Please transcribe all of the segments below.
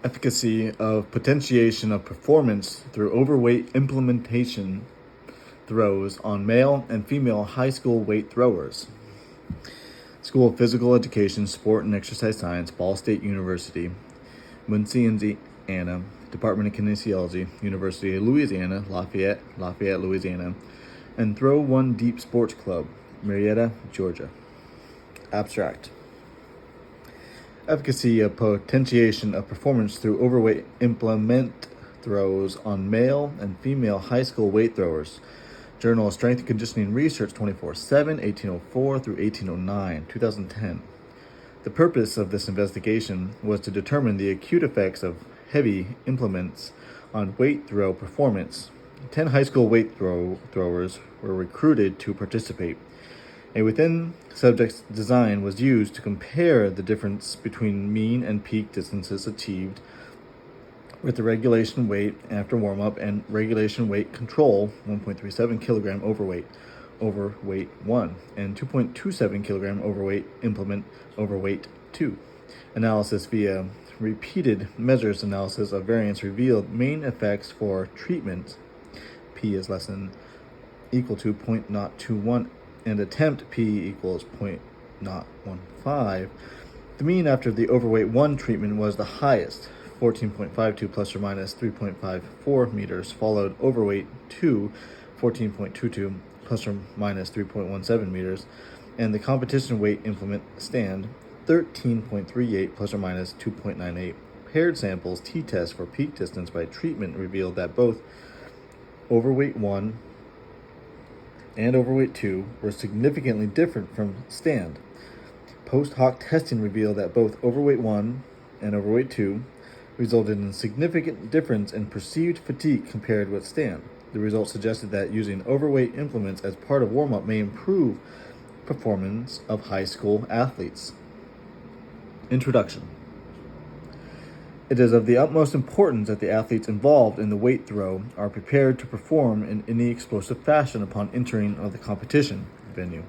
Efficacy of potentiation of performance through overweight implementation throws on male and female high school weight throwers. School of Physical Education, Sport and Exercise Science, Ball State University, Muncie, Indiana, Department of Kinesiology, University of Louisiana, Lafayette, Louisiana, and Throw One Deep Sports Club, Marietta, Georgia. Abstract. Efficacy of potentiation of performance through overweight implement throws on male and female high school weight throwers. Journal of Strength and Conditioning Research 24/7, 1804 through 1809, 2010. The purpose of this investigation was to determine the acute effects of heavy implements on weight throw performance. 10 high school weight throwers were recruited to participate. A within-subject design was used to compare the difference between mean and peak distances achieved with the regulation weight after warm-up and regulation weight control, 1.37 kilogram overweight 1, and 2.27 kilogram overweight implement overweight 2. Analysis via repeated measures analysis of variance revealed main effects for treatment, p is less than equal to 0.021, and attempt p equals 0.015. The mean after the overweight 1 treatment was the highest, 14.52 plus or minus 3.54 meters, followed overweight 2, 14.22 plus or minus 3.17 meters, and the competition weight implement stand, 13.38 plus or minus 2.98. Paired samples t-test for peak distance by treatment revealed that both overweight 1 and overweight 2 were significantly different from stand. Post hoc testing revealed that both overweight 1 and overweight 2 resulted in a significant difference in perceived fatigue compared with stand. The results suggested that using overweight implements as part of warm-up may improve performance of high school athletes. Introduction. It is of the utmost importance that the athletes involved in the weight throw are prepared to perform in any explosive fashion upon entering of the competition venue.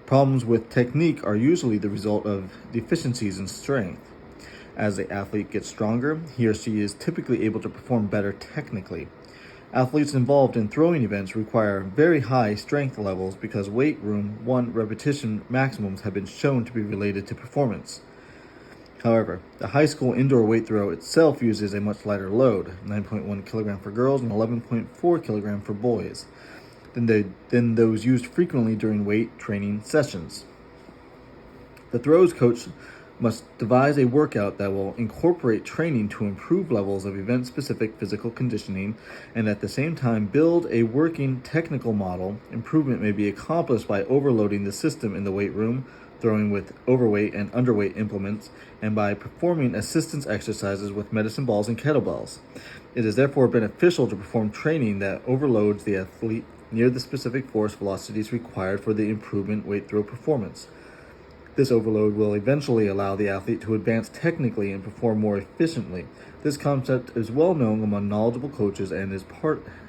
Problems with technique are usually the result of deficiencies in strength. As the athlete gets stronger, he or she is typically able to perform better technically. Athletes involved in throwing events require very high strength levels because weight room 1 repetition maximums have been shown to be related to performance. However, the high school indoor weight throw itself uses a much lighter load, 9.1 kilogram for girls and 11.4 kilogram for boys, than those used frequently during weight training sessions. The throws coach must devise a workout that will incorporate training to improve levels of event-specific physical conditioning and at the same time build a working technical model. Improvement may be accomplished by overloading the system in the weight room, throwing with overweight and underweight implements, and by performing assistance exercises with medicine balls and kettlebells. It is therefore beneficial to perform training that overloads the athlete near the specific force velocities required for the improvement weight throw performance. This overload will eventually allow the athlete to advance technically and perform more efficiently. This concept is well known among knowledgeable coaches and has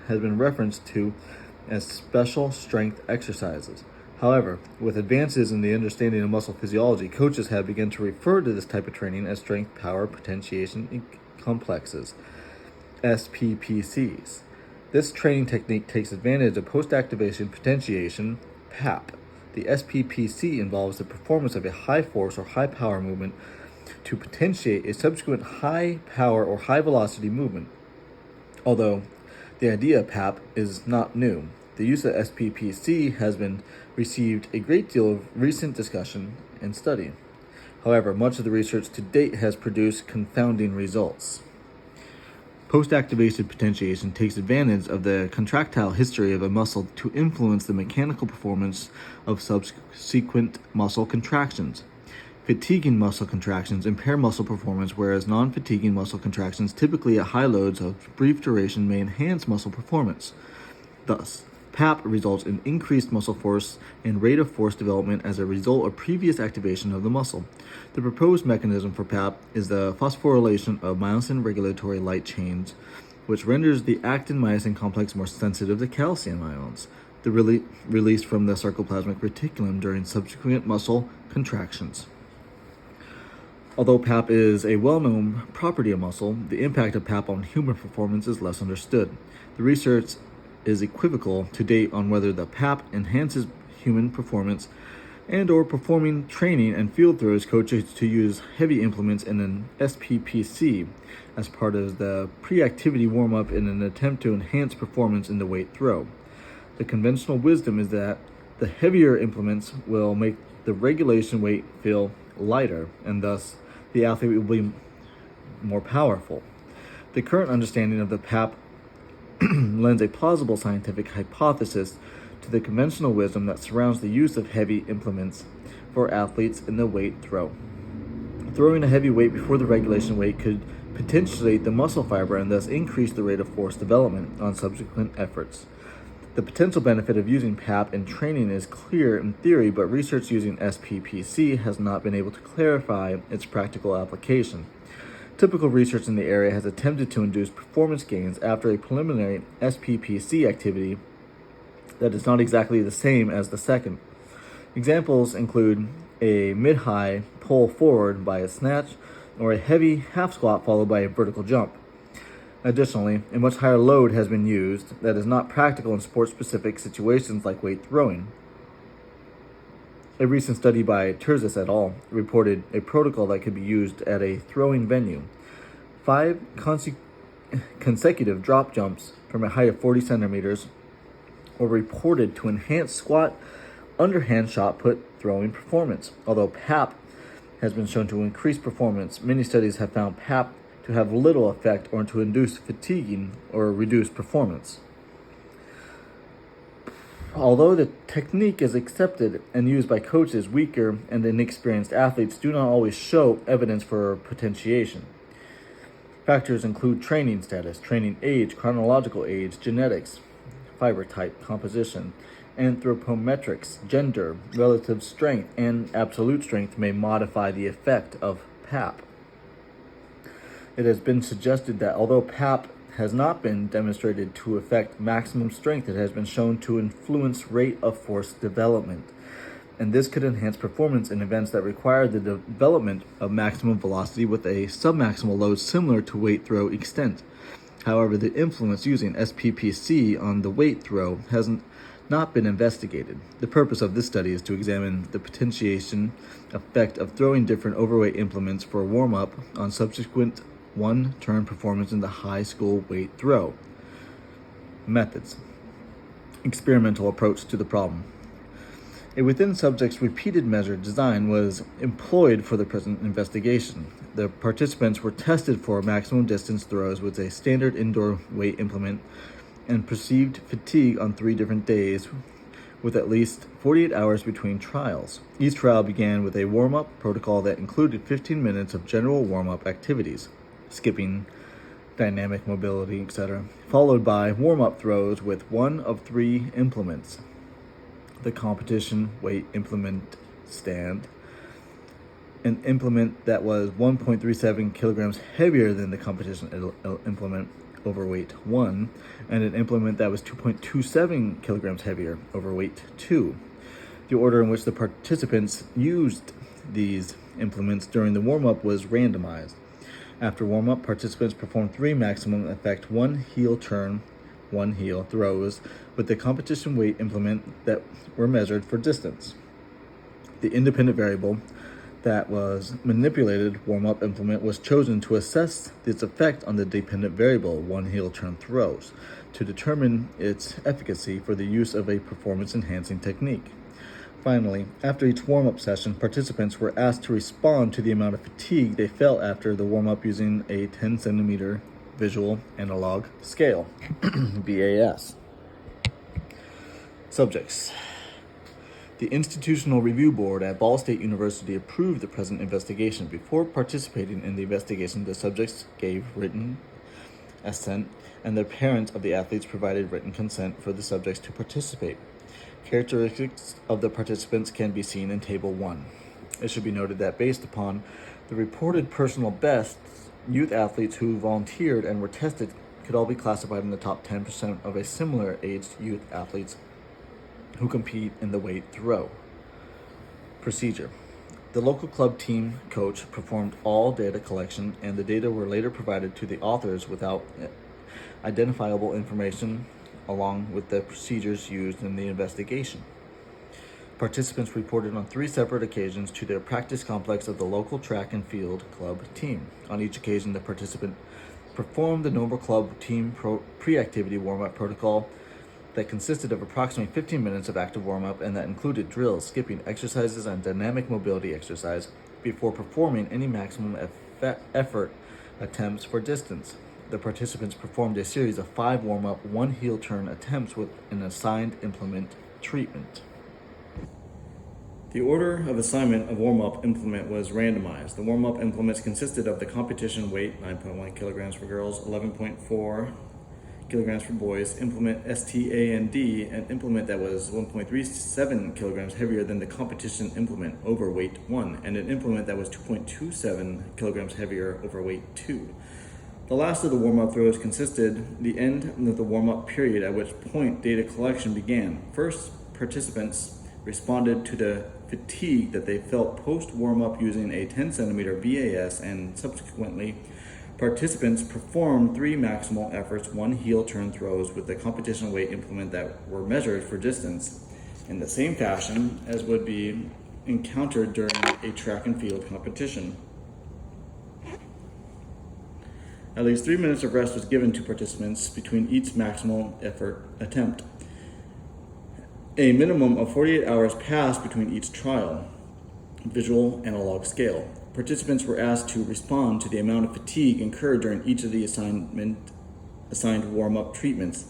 been referenced to as special strength exercises. However, with advances in the understanding of muscle physiology, coaches have begun to refer to this type of training as strength power potentiation complexes, SPPCs. This training technique takes advantage of post-activation potentiation, PAP. The SPPC involves the performance of a high force or high power movement to potentiate a subsequent high power or high velocity movement. Although the idea of PAP is not new, the use of SPPC has been received a great deal of recent discussion and study. However, much of the research to date has produced confounding results. Post-activation potentiation takes advantage of the contractile history of a muscle to influence the mechanical performance of subsequent muscle contractions. Fatiguing muscle contractions impair muscle performance, whereas non-fatiguing muscle contractions, typically at high loads of brief duration, may enhance muscle performance. Thus, PAP results in increased muscle force and rate of force development as a result of previous activation of the muscle. The proposed mechanism for PAP is the phosphorylation of myosin regulatory light chains, which renders the actin-myosin complex more sensitive to calcium ions, released from the sarcoplasmic reticulum during subsequent muscle contractions. Although PAP is a well-known property of muscle, the impact of PAP on human performance is less understood. The research is equivocal to date on whether the PAP enhances human performance and or performing training and field throws coaches to use heavy implements in an SPPC as part of the pre-activity warm-up in an attempt to enhance performance in the weight throw. The conventional wisdom is that the heavier implements will make the regulation weight feel lighter, and thus the athlete will be more powerful. The current understanding of the PAP lends a plausible scientific hypothesis to the conventional wisdom that surrounds the use of heavy implements for athletes in the weight throw. Throwing a heavy weight before the regulation weight could potentiate the muscle fiber and thus increase the rate of force development on subsequent efforts. The potential benefit of using PAP in training is clear in theory, but research using SPPC has not been able to clarify its practical application. Typical research in the area has attempted to induce performance gains after a preliminary SPPC activity that is not exactly the same as the second. Examples include a mid-high pull forward by a snatch or a heavy half squat followed by a vertical jump. Additionally, a much higher load has been used that is not practical in sport-specific situations like weight throwing. A recent study by Terzis et al. Reported a protocol that could be used at a throwing venue. 5 consecutive drop jumps from a height of 40 centimeters were reported to enhance squat underhand shot put throwing performance. Although PAP has been shown to increase performance, many studies have found PAP to have little effect or to induce fatiguing or reduce performance. Although the technique is accepted and used by coaches, weaker and inexperienced athletes do not always show evidence for potentiation. Factors include training status, training age, chronological age, genetics, fiber type, composition, anthropometrics, gender, relative strength, and absolute strength may modify the effect of PAP. It has been suggested that although PAP has not been demonstrated to affect maximum strength, it has been shown to influence rate of force development, and this could enhance performance in events that require the development of maximum velocity with a submaximal load similar to weight throw extent. However, the influence using SPPC on the weight throw has not been investigated. The purpose of this study is to examine the potentiation effect of throwing different overweight implements for warm-up on subsequent one-turn performance in the high school weight throw. Methods. Experimental approach to the problem. A within-subjects repeated measure design was employed for the present investigation. The participants were tested for maximum distance throws with a standard indoor weight implement and perceived fatigue on 3 different days with at least 48 hours between trials. Each trial began with a warm-up protocol that included 15 minutes of general warm-up activities, skipping, dynamic mobility, etc., followed by warm-up throws with 1 of 3 implements. The competition weight implement stand, an implement that was 1.37 kilograms heavier than the competition implement, overweight 1, and an implement that was 2.27 kilograms heavier, overweight 2. The order in which the participants used these implements during the warm-up was randomized. After warm-up, participants performed 3 maximum effect 1 heel turn, 1 heel throws with the competition weight implement that were measured for distance. The independent variable that was manipulated warm-up implement was chosen to assess its effect on the dependent variable 1 heel turn throws to determine its efficacy for the use of a performance-enhancing technique. Finally, after each warm-up session, participants were asked to respond to the amount of fatigue they felt after the warm-up using a 10 centimeter visual analog scale, VAS. Subjects. The Institutional Review Board at Ball State University approved the present investigation. Before participating in the investigation, the subjects gave written assent, and the parents of the athletes provided written consent for the subjects to participate. Characteristics of the participants can be seen in Table 1. It should be noted that based upon the reported personal bests, youth athletes who volunteered and were tested could all be classified in the top 10% of a similar aged youth athletes who compete in the weight throw. Procedure. The local club team coach performed all data collection, and the data were later provided to the authors without identifiable information, along with the procedures used in the investigation. Participants reported on 3 separate occasions to the practice complex of the local track and field club team. On each occasion, the participant performed the normal club team pre-activity warm-up protocol that consisted of approximately 15 minutes of active warm-up and that included drills, skipping exercises, and dynamic mobility exercise before performing any maximum effort attempts for distance. The participants performed a series of 5 warm-up, 1 heel turn attempts with an assigned implement treatment. The order of assignment of warm-up implement was randomized. The warm-up implements consisted of the competition weight, 9.1 kilograms for girls, 11.4 kilograms for boys, implement STAND, an implement that was 1.37 kilograms heavier than the competition implement, overweight 1, and an implement that was 2.27 kilograms heavier, overweight 2. The last of the warm-up throws consisted the end of the warm-up period, at which point data collection began. First, participants responded to the fatigue that they felt post-warm-up using a 10 centimeter VAS, and subsequently, participants performed 3 maximal efforts, 1 heel turn throws with the competition weight implement that were measured for distance in the same fashion as would be encountered during a track and field competition. At least 3 minutes of rest was given to participants between each maximal effort attempt. A minimum of 48 hours passed between each trial. Visual analog scale. Participants were asked to respond to the amount of fatigue incurred during each of the assigned warm-up treatments.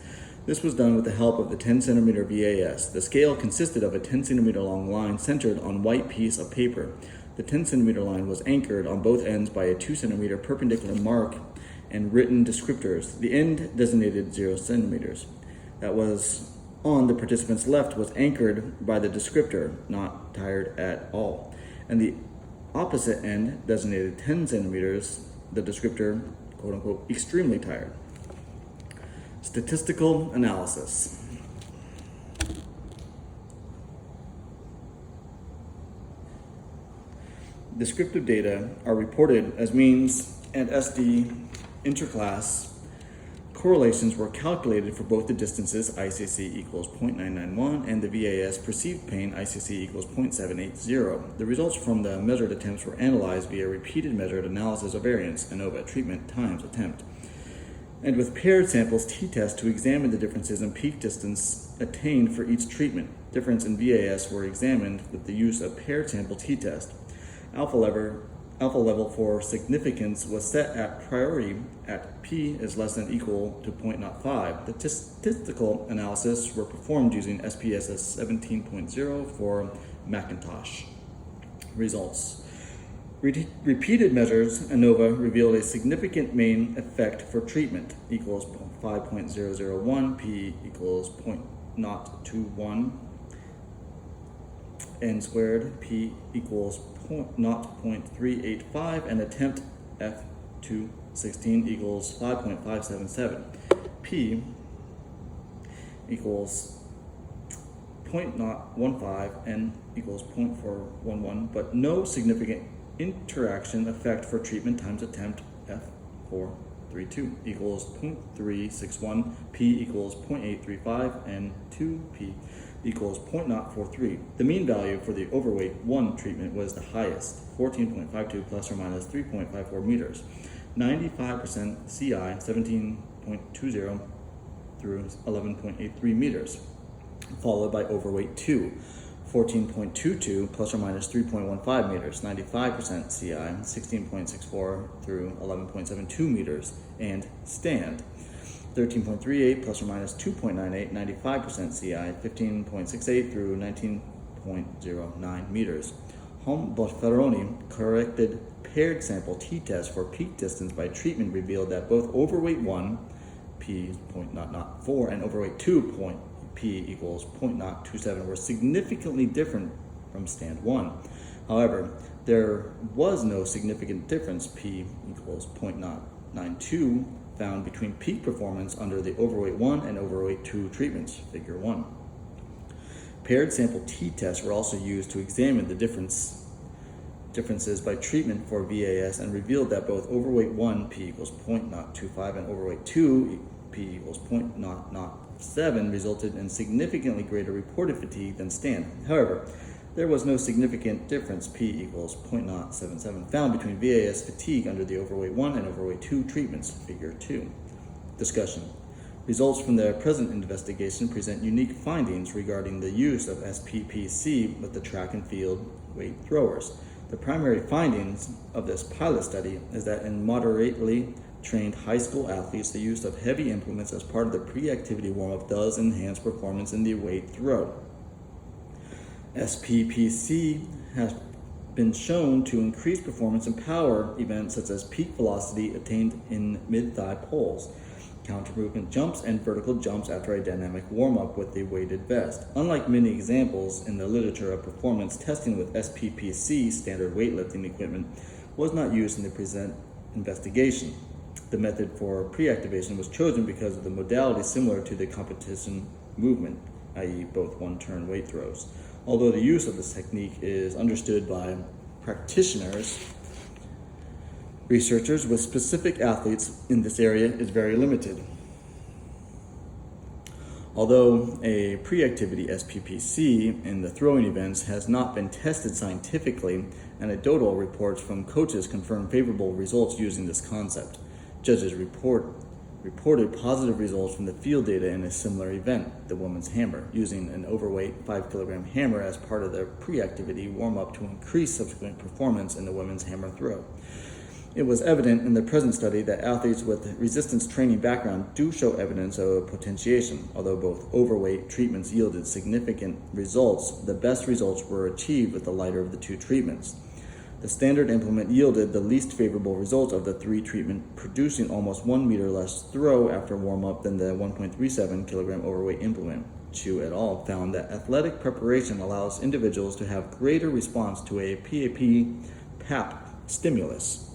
This was done with the help of the 10 centimeter VAS. The scale consisted of a 10 centimeter long line centered on white piece of paper. The 10 centimeter line was anchored on both ends by a 2 centimeter perpendicular mark and written descriptors. The end designated 0 centimeters. That was on the participant's left was anchored by the descriptor, not tired at all, and the opposite end designated 10 centimeters, the descriptor, quote unquote, extremely tired. Statistical analysis. Descriptive data are reported as means, and SD interclass correlations were calculated for both the distances, ICC equals 0.991, and the VAS perceived pain, ICC equals 0.780. The results from the measured attempts were analyzed via repeated measured analysis of variance, ANOVA, treatment times attempt, and with paired samples t-test to examine the differences in peak distance attained for each treatment. Difference in VAS were examined with the use of paired sample t-test. Alpha level for significance was set at priority at p is less than or equal to 0.05. The statistical analysis were performed using SPSS 17.0 for Macintosh. Results. Repeated measures, ANOVA, revealed a significant main effect for treatment, equals 5.001, p equals 0.021, n squared, p equals 0.385, and attempt F216 equals 5.577. P equals 0.015, n equals 0.411, but no significant interaction effect for treatment times attempt F432 equals 0.361, P equals 0.835, and 2P equals 0.043. The mean value for the overweight 1 treatment was the highest, 14.52 plus or minus 3.54 meters, 95% CI, 17.20 through 11.83 meters, followed by overweight 2, 14.22 plus or minus 3.15 meters, 95% CI, 16.64 through 11.72 meters, and stand, 13.38 plus or minus 2.98, 95% CI, 15.68 through 19.09 meters. Bofferoni corrected paired sample t-test for peak distance by treatment revealed that both overweight 1, p 0.004, and overweight 2, p equals 0.027 were significantly different from stand 1. However, there was no significant difference, p equals 0.092, found between peak performance under the overweight 1 and overweight 2 treatments, figure 1. Paired sample t-tests were also used to examine the difference differences by treatment for VAS and revealed that both overweight 1 p equals 0.025 and overweight 2 p equals 0.007 resulted in significantly greater reported fatigue than standard. However, there was no significant difference p equals 0.077 found between VAS fatigue under the overweight 1 and overweight 2 treatments, figure 2. Discussion. Results from the present investigation present unique findings regarding the use of SPPC with the track and field weight throwers. The primary findings of this pilot study is that in moderately trained high school athletes, the use of heavy implements as part of the pre-activity warm-up does enhance performance in the weight throw. SPPC has been shown to increase performance in power events such as peak velocity attained in mid-thigh pulls, counter-movement jumps, and vertical jumps after a dynamic warm-up with a weighted vest. Unlike many examples in the literature of performance testing with SPPC, standard weightlifting equipment was not used in the present investigation. The method for pre-activation was chosen because of the modality similar to the competition movement, i.e. both one-turn weight throws. Although the use of this technique is understood by practitioners, researchers with specific athletes in this area is very limited. Although a pre-activity SPPC in the throwing events has not been tested scientifically, anecdotal reports from coaches confirm favorable results using this concept. Judges reported positive results from the field data in a similar event, the women's hammer, using an overweight 5 kilogram hammer as part of their pre-activity warm-up to increase subsequent performance in the women's hammer throw. It was evident in the present study that athletes with resistance training background do show evidence of potentiation. Although both overweight treatments yielded significant results, the best results were achieved with the lighter of the two treatments. The standard implement yielded the least favorable results of the three treatment, producing almost 1 meter less throw after warm-up than the 1.37 kilogram overweight implement. Chu et al. Found that athletic preparation allows individuals to have greater response to a PAP stimulus.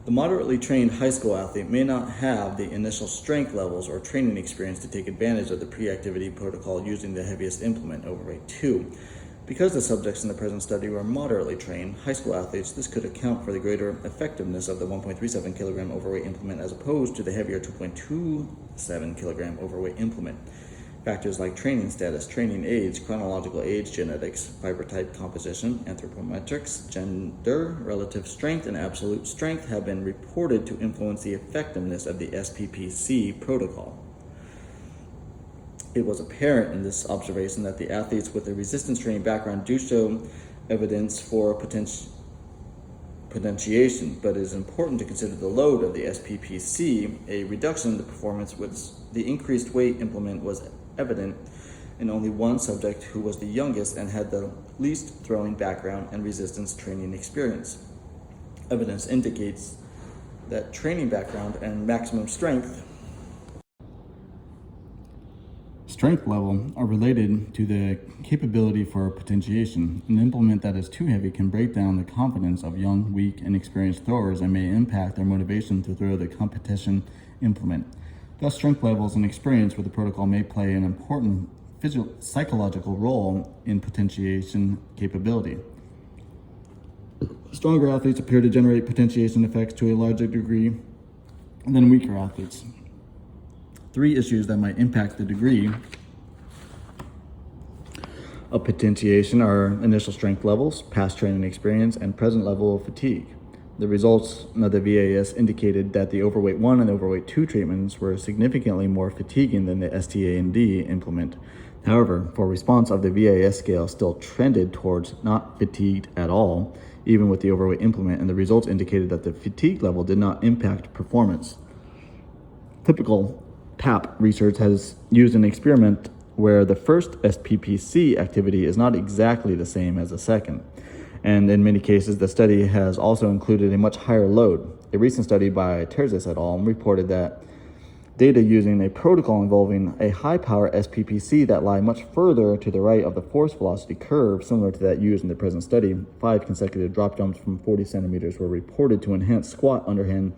The moderately trained high school athlete may not have the initial strength levels or training experience to take advantage of the pre-activity protocol using the heaviest implement, overweight 2. Because the subjects in the present study were moderately trained high school athletes, this could account for the greater effectiveness of the 1.37 kilogram overweight implement as opposed to the heavier 2.27 kilogram overweight implement. Factors like training status, training age, chronological age, genetics, fiber type composition, anthropometrics, gender, relative strength, and absolute strength have been reported to influence the effectiveness of the SPPC protocol. It was apparent in this observation that the athletes with a resistance training background do show evidence for potentiation, but it is important to consider the load of the SPPC. A reduction in the performance with the increased weight implement was evident in only one subject who was the youngest and had the least throwing background and resistance training experience. Evidence indicates that training background and maximum strength level are related to the capability for potentiation. An implement that is too heavy can break down the confidence of young, weak, and experienced throwers and may impact their motivation to throw the competition implement. Thus, strength levels and experience with the protocol may play an important psychological role in potentiation capability. Stronger athletes appear to generate potentiation effects to a larger degree than weaker athletes. Three issues that might impact the degree of potentiation are initial strength levels, past training experience, and present level of fatigue. The results of the VAS indicated that the overweight 1 and overweight 2 treatments were significantly more fatiguing than the STA&D implement. However, for response of the VAS scale still trended towards not fatigued at all, even with the overweight implement, and the results indicated that the fatigue level did not impact performance. Typical PAP research has used an experiment where the first SPPC activity is not exactly the same as the second. And in many cases, the study has also included a much higher load. A recent study by Terzis et al. Reported that data using a protocol involving a high-power SPPC that lie much further to the right of the force velocity curve, similar to that used in the present study, 5 consecutive drop jumps from 40 centimeters were reported to enhance squat, underhand,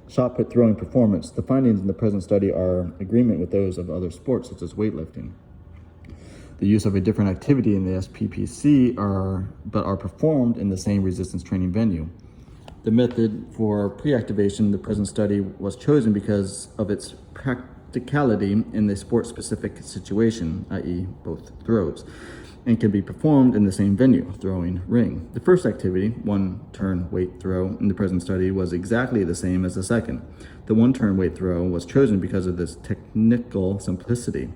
shot put throwing performance. The findings in the present study are in agreement with those of other sports, such as weightlifting. the use of a different activity in the SPPC but are performed in the same resistance training venue. The method for pre-activation in the present study was chosen because of its practicality in the sport-specific situation, i.e. both throws, and can be performed in the same venue, throwing ring. The first activity, one-turn weight throw, in the present study was exactly the same as the second. The one-turn weight throw was chosen because of this technical simplicity.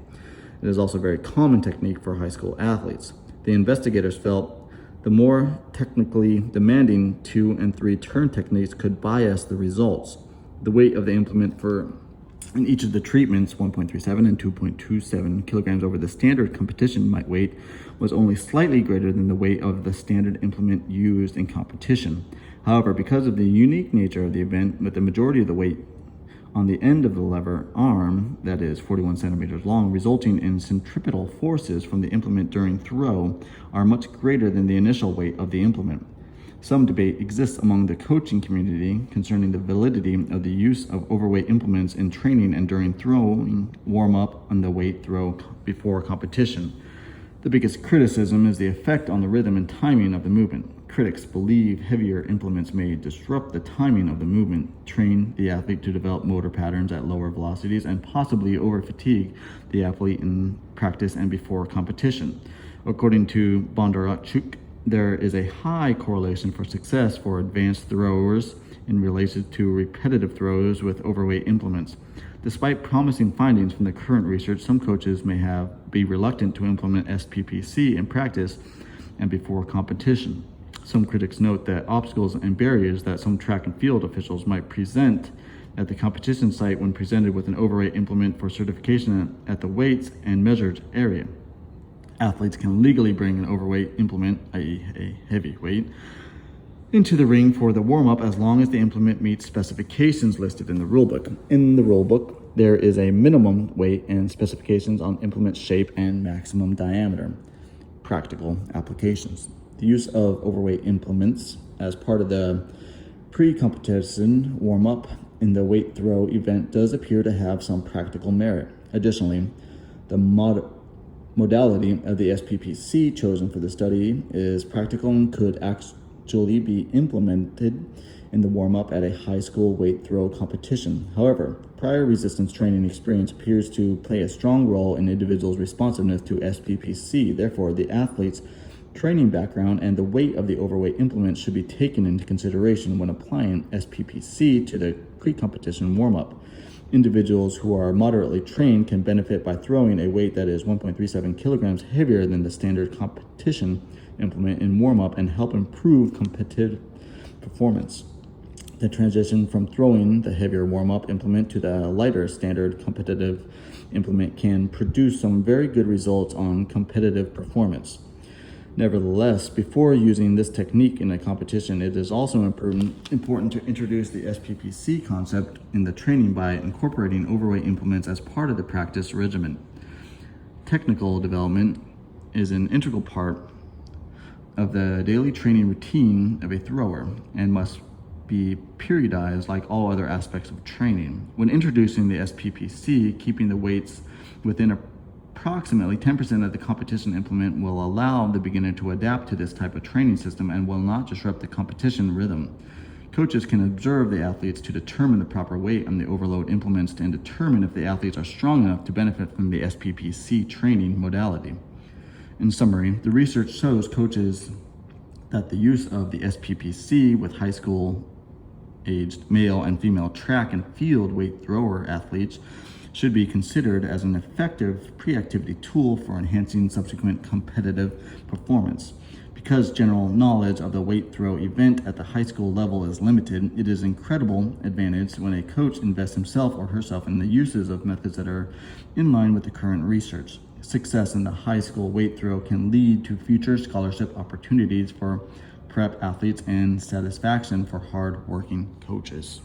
It is also a very common technique for high school athletes. The investigators felt the more technically demanding 2 and 3 turn techniques could bias the results. The weight of the implement in each of the treatments, 1.37 and 2.27 kilograms over the standard competition weight, was only slightly greater than the weight of the standard implement used in competition. However, because of the unique nature of the event, with the majority of the weight on the end of the lever arm, that is 41 centimeters long, resulting in centripetal forces from the implement during throw, are much greater than the initial weight of the implement. Some debate exists among the coaching community concerning the validity of the use of overweight implements in training and during throwing, warm-up, on the weight throw before competition. The biggest criticism is the effect on the rhythm and timing of the movement. Critics believe heavier implements may disrupt the timing of the movement, train the athlete to develop motor patterns at lower velocities, and possibly over-fatigue the athlete in practice and before competition. According to Bondarchuk, there is a high correlation for success for advanced throwers in relation to repetitive throws with overweight implements. Despite promising findings from the current research, some coaches may be reluctant to implement SPPC in practice and before competition. Some critics note that obstacles and barriers that some track and field officials might present at the competition site when presented with an overweight implement for certification at the weights and measured area. Athletes can legally bring an overweight implement, i.e. a heavy weight, into the ring for the warm-up as long as the implement meets specifications listed in the rulebook. In the rulebook, there is a minimum weight and specifications on implement shape and maximum diameter. Practical applications. The use of overweight implements as part of the pre-competition warm-up in the weight throw event does appear to have some practical merit. Additionally, the modality of the SPPC chosen for the study is practical and could actually be implemented in the warm-up at a high school weight throw competition. However, prior resistance training experience appears to play a strong role in individuals' responsiveness to SPPC. Therefore, the athlete's training background and the weight of the overweight implement should be taken into consideration when applying SPPC to the pre-competition warm-up. Individuals who are moderately trained can benefit by throwing a weight that is 1.37 kilograms heavier than the standard competition implement in warm-up and help improve competitive performance. The transition from throwing the heavier warm-up implement to the lighter standard competitive implement can produce some very good results on competitive performance. Nevertheless, before using this technique in a competition, it is also important to introduce the SPPC concept in the training by incorporating overweight implements as part of the practice regimen. Technical development is an integral part of the daily training routine of a thrower and must be periodized like all other aspects of training. When introducing the SPPC, keeping the weights within approximately 10% of the competition implement will allow the beginner to adapt to this type of training system and will not disrupt the competition rhythm. Coaches can observe the athletes to determine the proper weight on the overload implements and determine if the athletes are strong enough to benefit from the SPPC training modality. In summary, the research shows coaches that the use of the SPPC with high school aged male and female track and field weight thrower athletes should be considered as an effective pre-activity tool for enhancing subsequent competitive performance. Because general knowledge of the weight throw event at the high school level is limited, it is an incredible advantage when a coach invests himself or herself in the uses of methods that are in line with the current research. Success in the high school weight throw can lead to future scholarship opportunities for prep athletes and satisfaction for hard-working coaches.